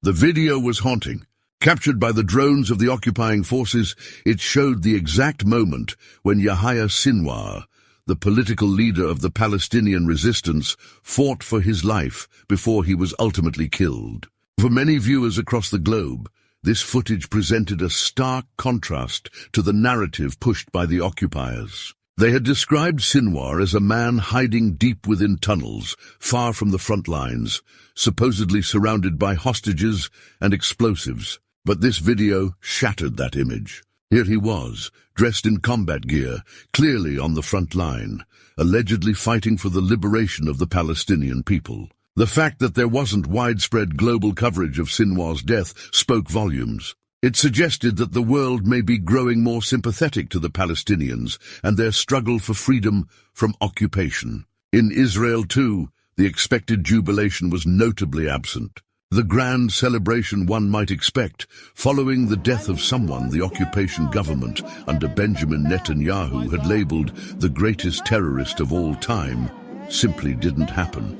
The video was haunting. Captured by the drones of the occupying forces, it showed the exact moment when Yahaya Sinwor, the political leader of the Palestinian resistance, fought for his life before he was ultimately killed. For many viewers across the globe, this footage presented a stark contrast to the narrative pushed by the occupiers. They had described Sinwor as a man hiding deep within tunnels, far from the front lines, supposedly surrounded by hostages and explosives. But this video shattered that image. Here he was, dressed in combat gear, clearly on the front line, allegedly fighting for the liberation of the Palestinian people. The fact that there wasn't widespread global coverage of Sinwor's death spoke volumes. It suggested that the world may be growing more sympathetic to the Palestinians and their struggle for freedom from occupation. In Israel, too, the expected jubilation was notably absent. The grand celebration one might expect, following the death of someone the occupation government under Benjamin Netanyahu had labeled the greatest terrorist of all time, simply didn't happen.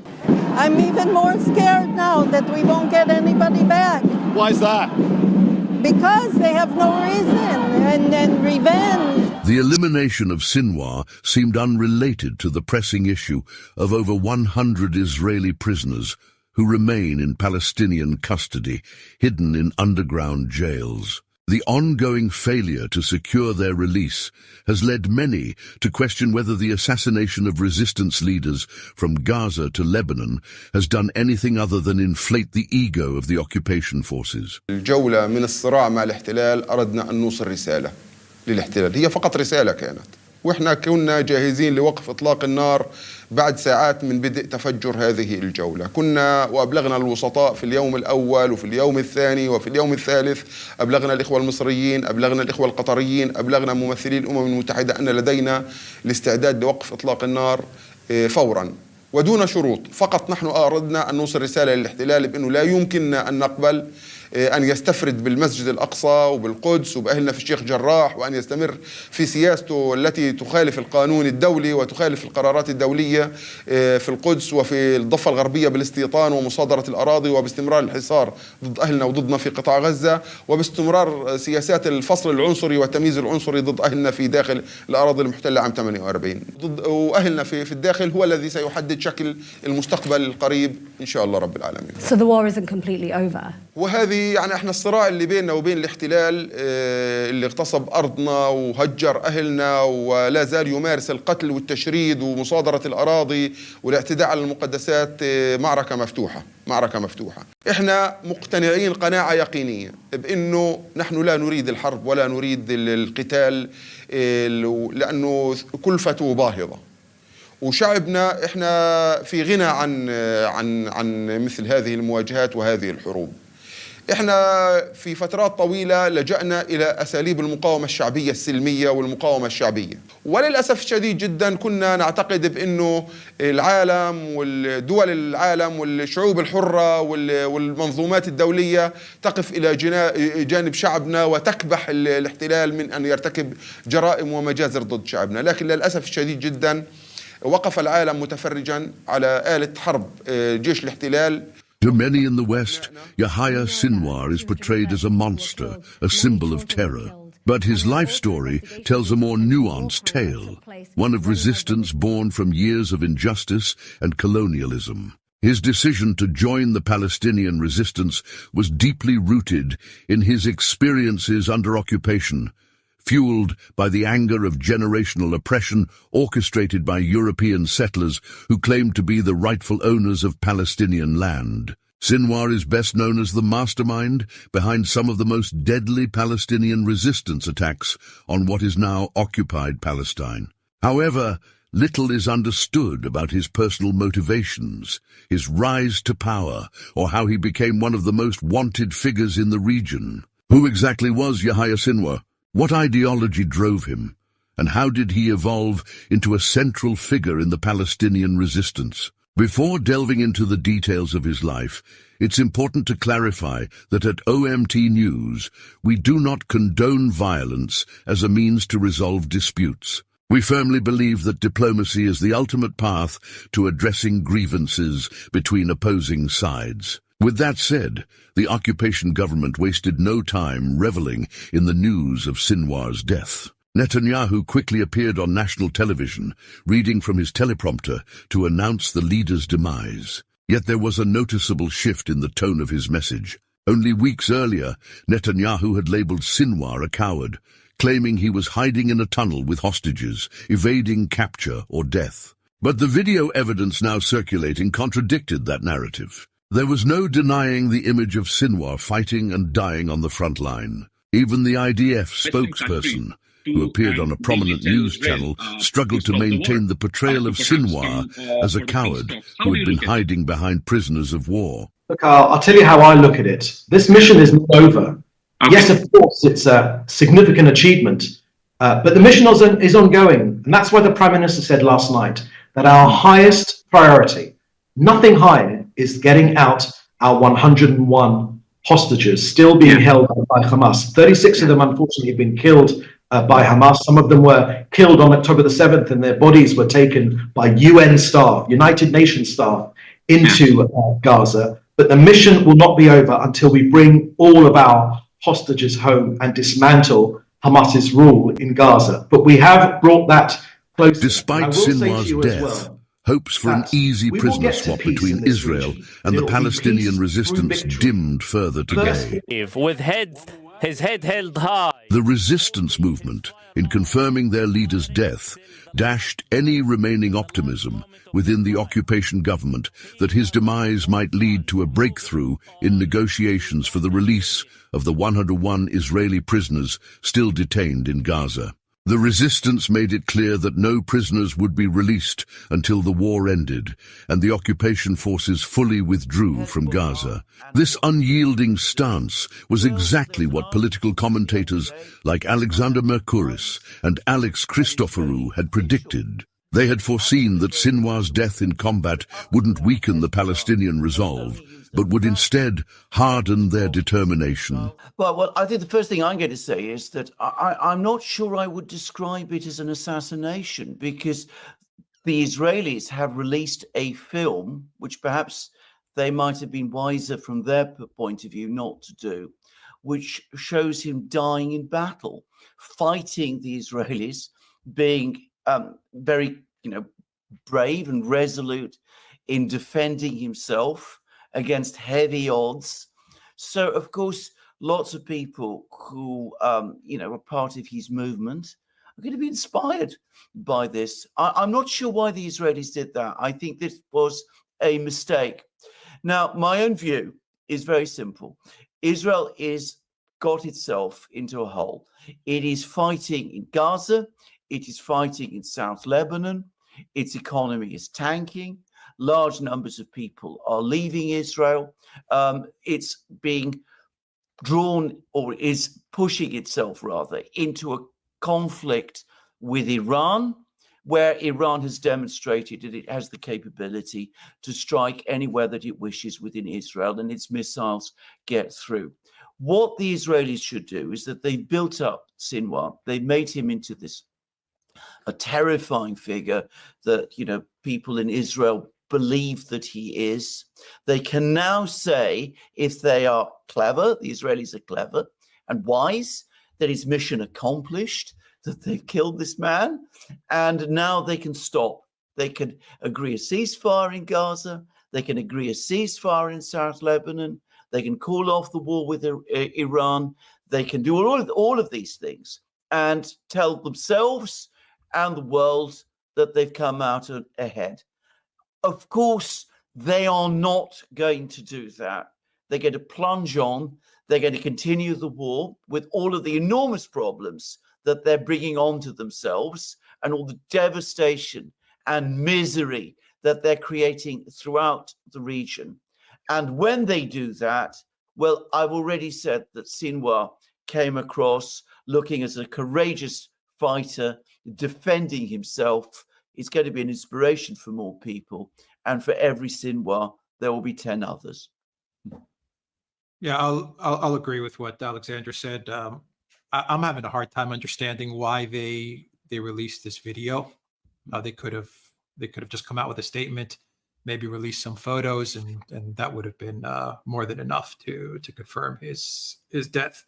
I'm even more scared now that we won't get anybody back. Why is that? Because they have no reason, and revenge. The elimination of Sinwor seemed unrelated to the pressing issue of over 100 Israeli prisoners who remain in Palestinian custody, hidden in underground jails. The ongoing failure to secure their release has led many to question whether the assassination of resistance leaders from Gaza to Lebanon has done anything other than inflate the ego of the occupation forces. الجولة من الصراع مع الاحتلال أردنا أن نوصل رسالة للاحتلال، هي فقط رسالة كانت، وإحنا كنا جاهزين لوقف إطلاق النار بعد ساعات من بدء تفجر هذه الجولة. كنا وأبلغنا الوسطاء في اليوم الأول وفي اليوم الثاني وفي اليوم الثالث، أبلغنا الإخوة المصريين، أبلغنا الإخوة القطريين، أبلغنا ممثلي الأمم المتحدة أن لدينا الاستعداد لوقف إطلاق النار فوراً ودون شروط. فقط نحن أردنا أن نوصل رسالة للاحتلال بأنه لا يمكننا أن نقبل أن يستفرد بالمسجد الأقصى وبالقدس وبأهلنا في الشيخ جراح، وأن يستمر في سياسته التي تخالف القانون الدولي وتخالف القرارات الدولية في القدس وفي الضفة الغربية بالاستيطان ومصادرة الأراضي وباستمرار الحصار ضد أهلنا وضدنا في قطاع غزة وباستمرار سياسات الفصل العنصري والتمييز العنصري ضد أهلنا في داخل الأراضي المحتلة عام 48. وأهلنا في الداخل هو الذي سيحدد شكل المستقبل القريب إن شاء الله رب العالمين. So the war isn't completely over. وهذه يعني احنا الصراع اللي بيننا وبين الاحتلال اللي اغتصب أرضنا وهجر أهلنا ولا زال يمارس القتل والتشريد ومصادرة الأراضي والاعتداء على المقدسات معركة مفتوحة. احنا مقتنعين قناعة يقينية بأنه نحن لا نريد الحرب ولا نريد القتال لأنه كلفته باهظة. وشعبنا احنا في غنى عن مثل هذه المواجهات وهذه الحروب. احنا في فترات طويلة لجأنا إلى أساليب المقاومة الشعبية السلمية والمقاومة الشعبية، وللأسف الشديد جدا كنا نعتقد بأنه العالم والدول العالم والشعوب الحرة والمنظومات الدولية تقف إلى جانب شعبنا وتكبح الاحتلال من أن يرتكب جرائم ومجازر ضد شعبنا، لكن للأسف الشديد جدا وقف العالم متفرجا على آلة حرب جيش الاحتلال. To many in the West, Yahaya Sinwor is portrayed as a monster, a symbol of terror. But his life story tells a more nuanced tale, one of resistance born from years of injustice and colonialism. His decision to join the Palestinian resistance was deeply rooted in his experiences under occupation, fueled by the anger of generational oppression orchestrated by European settlers who claimed to be the rightful owners of Palestinian land. Sinwor is best known as the mastermind behind some of the most deadly Palestinian resistance attacks on what is now occupied Palestine. However, little is understood about his personal motivations, his rise to power, or how he became one of the most wanted figures in the region. Who exactly was Yahaya Sinwor? What ideology drove him, and how did he evolve into a central figure in the Palestinian resistance? Before delving into the details of his life, it's important to clarify that at OMT News, we do not condone violence as a means to resolve disputes. We firmly believe that diplomacy is the ultimate path to addressing grievances between opposing sides. With that said, the occupation government wasted no time reveling in the news of Sinwar's death. Netanyahu quickly appeared on national television, reading from his teleprompter to announce the leader's demise. Yet there was a noticeable shift in the tone of his message. Only weeks earlier, Netanyahu had labeled Sinwar a coward, claiming he was hiding in a tunnel with hostages, evading capture or death. But the video evidence now circulating contradicted that narrative. There was no denying the image of Sinwar fighting and dying on the front line. Even the IDF spokesperson, who appeared on a prominent news channel, struggled to maintain the portrayal of Sinwar as a coward who had been hiding behind prisoners of war. Look, I'll tell you how I look at it. This mission is not over. Yes, of course, it's a significant achievement, but the mission is ongoing. And that's why the Prime Minister said last night that our highest priority, nothing higher, is getting out our 101 hostages still being held by Hamas. 36 of them, unfortunately, have been killed by Hamas. Some of them were killed on October the 7th, and their bodies were taken by UN staff, United Nations staff, into Gaza. But the mission will not be over until we bring all of our hostages home and dismantle Hamas's rule in Gaza. But we have brought that closer. Despite Sinwar's death, hopes for an easy prisoner swap between Israel and the Palestinian resistance dimmed further today. With his head held high. The resistance movement, in confirming their leader's death, dashed any remaining optimism within the occupation government that his demise might lead to a breakthrough in negotiations for the release of the 101 Israeli prisoners still detained in Gaza. The resistance made it clear that no prisoners would be released until the war ended and the occupation forces fully withdrew from Gaza. This unyielding stance was exactly what political commentators like Alexander Mercouris and Alex Christoforou had predicted. They had foreseen that Sinwar's death in combat wouldn't weaken the Palestinian resolve, but would instead harden their determination. Well, I think the first thing I'm going to say is that I'm not sure I would describe it as an assassination, because the Israelis have released a film, which perhaps they might have been wiser from their point of view not to do, which shows him dying in battle, fighting the Israelis, being very, brave and resolute in defending himself against heavy odds. So, of course, lots of people who, are part of his movement are going to be inspired by this. I'm not sure why the Israelis did that. I think this was a mistake. Now, my own view is very simple. Israel got itself into a hole. It is fighting in Gaza. It is fighting in South Lebanon. Its economy is tanking. Large numbers of people are leaving Israel. It's being drawn, or is pushing itself rather, into a conflict with Iran, where Iran has demonstrated that it has the capability to strike anywhere that it wishes within Israel, and its missiles get through. What the Israelis should do is that they've built up Sinwar. They made him into a terrifying figure that, people in Israel believe that he is. They can now say, if they are clever, the Israelis are clever and wise, that his mission accomplished, that they've killed this man, and now they can stop. They can agree a ceasefire in Gaza. They can agree a ceasefire in South Lebanon. They can call off the war with Iran. They can do all of these things and tell themselves and the world that they've come out ahead. Of course, they are not going to do that. They're going to plunge on. They're going to continue the war with all of the enormous problems that they're bringing onto themselves and all the devastation and misery that they're creating throughout the region. And when they do that, well, I've already said that Sinwar came across looking as a courageous fighter, defending himself. It's going to be an inspiration for more people. And for every Sinwar, there will be 10 others. Yeah, I'll agree with what Alexander said. I'm having a hard time understanding why they released this video. They could have just come out with a statement. maybe release some photos, and that would have been more than enough to confirm his death.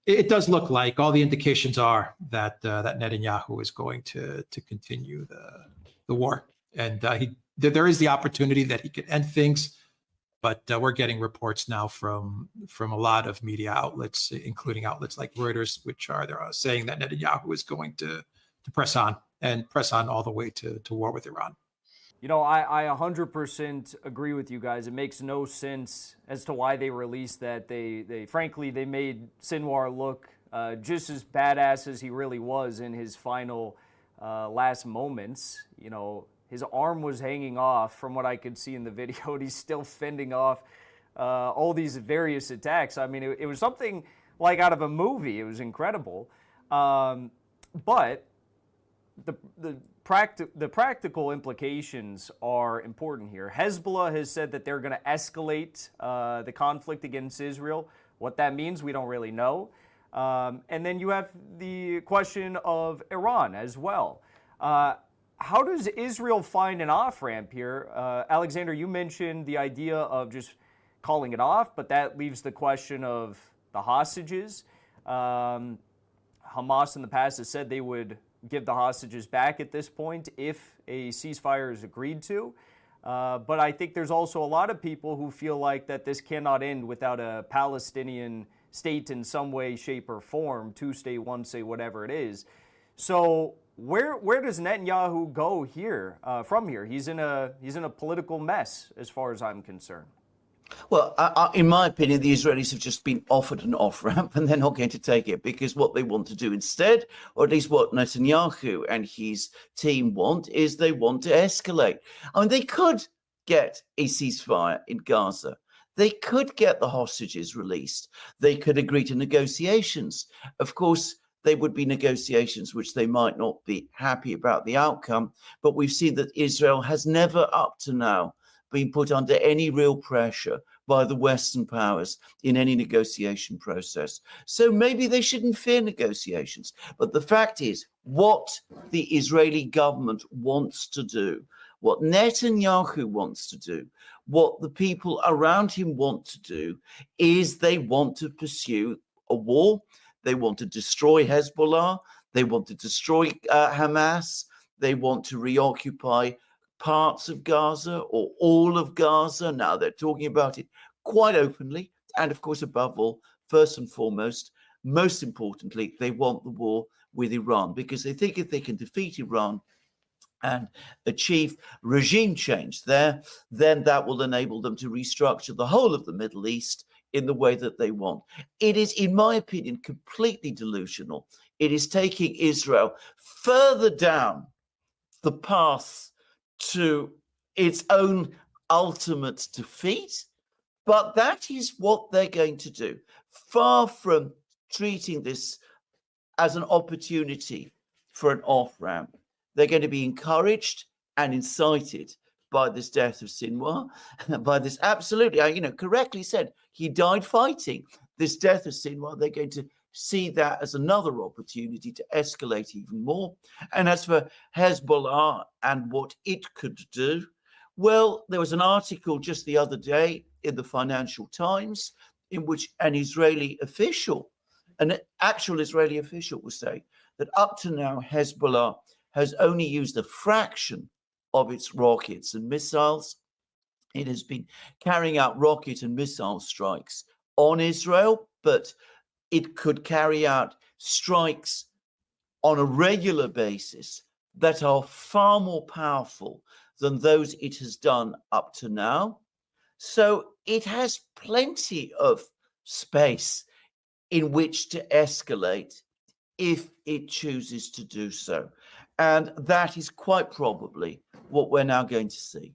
It does look like all the indications are that that Netanyahu is going to continue the war, and there is the opportunity that he could end things. But we're getting reports now from a lot of media outlets, including outlets like Reuters, which are saying that Netanyahu is going to press on all the way to war with Iran. You know, I 100% agree with you guys. It makes no sense as to why they released that. They frankly, they made Sinwor look just as badass as he really was in his final last moments. You know, his arm was hanging off from what I could see in the video, and he's still fending off all these various attacks. I mean, it was something like out of a movie. It was incredible. But the practical implications are important here. Hezbollah has said that they're going to escalate the conflict against Israel. What that means, we don't really know. And then you have the question of Iran as well. How does Israel find an off-ramp here? Alexander, you mentioned the idea of just calling it off, but that leaves the question of the hostages. Hamas in the past has said they would give the hostages back at this point if a ceasefire is agreed to. But I think there's also a lot of people who feel like that this cannot end without a Palestinian state in some way, shape, or form, two-state, one-state, whatever it is. So where does Netanyahu go here from here? He's in a political mess as far as I'm concerned. Well, in my opinion, the Israelis have just been offered an off-ramp, and they're not going to take it, because what they want to do instead, or at least what Netanyahu and his team want, is they want to escalate. I mean, they could get a ceasefire in Gaza. They could get the hostages released. They could agree to negotiations. Of course, they would be negotiations which they might not be happy about the outcome, but we've seen that Israel has never up to now been put under any real pressure by the Western powers in any negotiation process. So maybe they shouldn't fear negotiations. But the fact is, what the Israeli government wants to do, what Netanyahu wants to do, what the people around him want to do, is they want to pursue a war. They want to destroy Hezbollah. They want to destroy Hamas. They want to reoccupy parts of Gaza or all of Gaza. Now they're talking about it quite openly. And of course, above all, first and foremost, most importantly, they want the war with Iran, because they think if they can defeat Iran and achieve regime change there, then that will enable them to restructure the whole of the Middle East in the way that they want. It is, in my opinion, completely delusional. It is taking Israel further down the path to its own ultimate defeat, but that is what they're going to do. Far from treating this as an opportunity for an off-ramp, they're going to be encouraged and incited by this death of Sinwor, by this absolutely, correctly said, he died fighting. This death of Sinwor, they're going to see that as another opportunity to escalate even more. And as for Hezbollah and what it could do, well, there was an article just the other day in the Financial Times in which an actual Israeli official was saying that up to now, Hezbollah has only used a fraction of its rockets and missiles. It has been carrying out rocket and missile strikes on Israel, but it could carry out strikes on a regular basis that are far more powerful than those it has done up to now. So it has plenty of space in which to escalate if it chooses to do so. And that is quite probably what we're now going to see.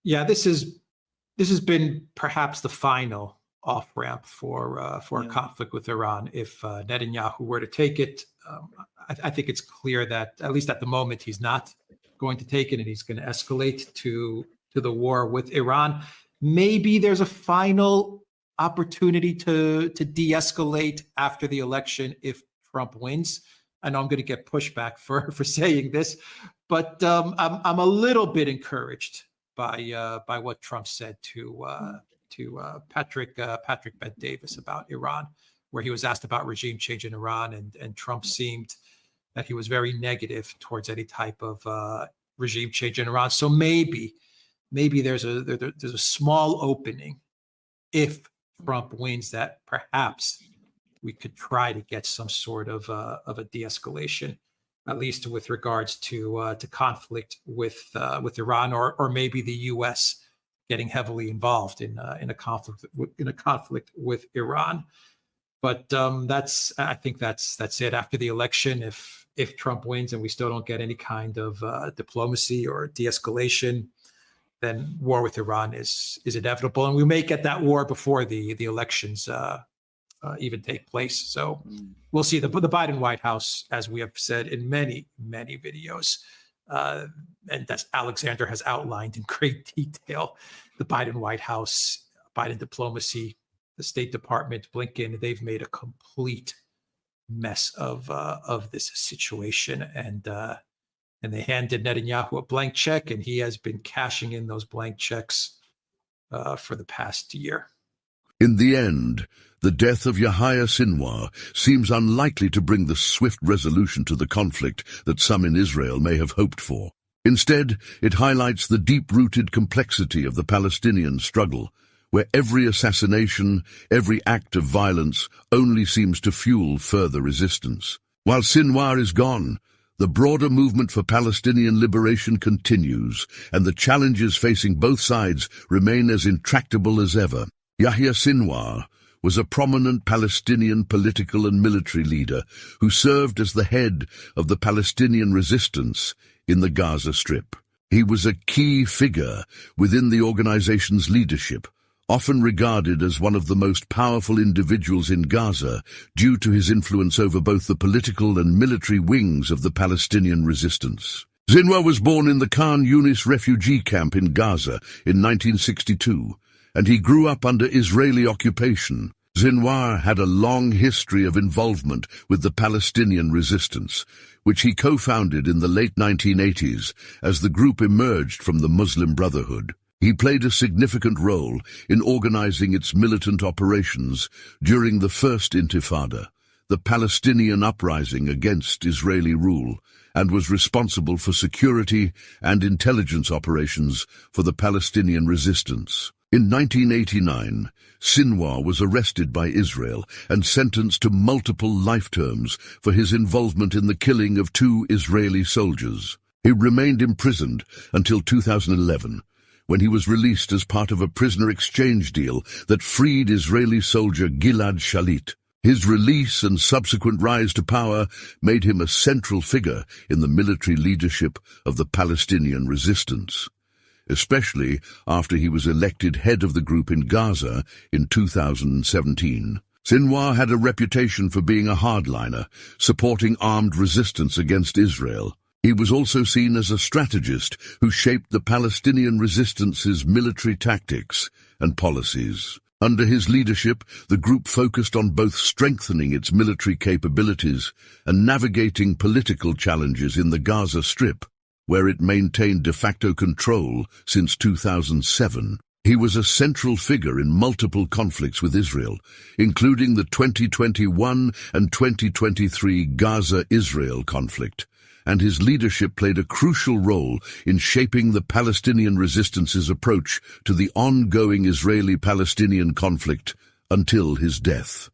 Yeah, this has been perhaps the final off-ramp for a conflict with Iran. If Netanyahu were to take it, I think it's clear that, at least at the moment, he's not going to take it, and he's going to escalate to the war with Iran. Maybe there's a final opportunity to de-escalate after the election if Trump wins. I know I'm going to get pushback for saying this, But I'm a little bit encouraged by what Trump said to Patrick Bet-Davis about Iran, where he was asked about regime change in Iran, and Trump seemed that he was very negative towards any type of regime change in Iran. So maybe there's a small opening if Trump wins, that perhaps we could try to get some sort of a de-escalation, at least with regards to conflict with Iran, or maybe the U.S. getting heavily involved in a conflict with Iran. But I think that's it. After the election, if Trump wins and we still don't get any kind of diplomacy or de-escalation, then war with Iran is inevitable, and we may get that war before the elections even take place. So we'll see. The Biden White House, as we have said in many videos, and that's Alexander has outlined in great detail, the Biden White House, Biden diplomacy, the State Department, Blinken, they've made a complete mess of this situation, and they handed Netanyahu a blank check, and he has been cashing in those blank checks for the past year. In the end, the death of Yahaya Sinwor seems unlikely to bring the swift resolution to the conflict that some in Israel may have hoped for. Instead, it highlights the deep-rooted complexity of the Palestinian struggle, where every assassination, every act of violence only seems to fuel further resistance. While Sinwor is gone, the broader movement for Palestinian liberation continues, and the challenges facing both sides remain as intractable as ever. Yahya Sinwor was a prominent Palestinian political and military leader who served as the head of the Palestinian resistance in the Gaza Strip. He was a key figure within the organization's leadership, often regarded as one of the most powerful individuals in Gaza due to his influence over both the political and military wings of the Palestinian resistance. Sinwor was born in the Khan Yunis refugee camp in Gaza in 1962, and he grew up under Israeli occupation. Sinwor had a long history of involvement with the Palestinian resistance, which he co-founded in the late 1980s as the group emerged from the Muslim Brotherhood. He played a significant role in organizing its militant operations during the First Intifada, the Palestinian uprising against Israeli rule, and was responsible for security and intelligence operations for the Palestinian resistance. In 1989, Sinwor was arrested by Israel and sentenced to multiple life terms for his involvement in the killing of 2 Israeli soldiers. He remained imprisoned until 2011, when he was released as part of a prisoner exchange deal that freed Israeli soldier Gilad Shalit. His release and subsequent rise to power made him a central figure in the military leadership of the Palestinian resistance, especially after he was elected head of the group in Gaza in 2017. Sinwor had a reputation for being a hardliner, supporting armed resistance against Israel. He was also seen as a strategist who shaped the Palestinian resistance's military tactics and policies. Under his leadership, the group focused on both strengthening its military capabilities and navigating political challenges in the Gaza Strip, where it maintained de facto control since 2007. He was a central figure in multiple conflicts with Israel, including the 2021 and 2023 Gaza-Israel conflict, and his leadership played a crucial role in shaping the Palestinian resistance's approach to the ongoing Israeli-Palestinian conflict until his death.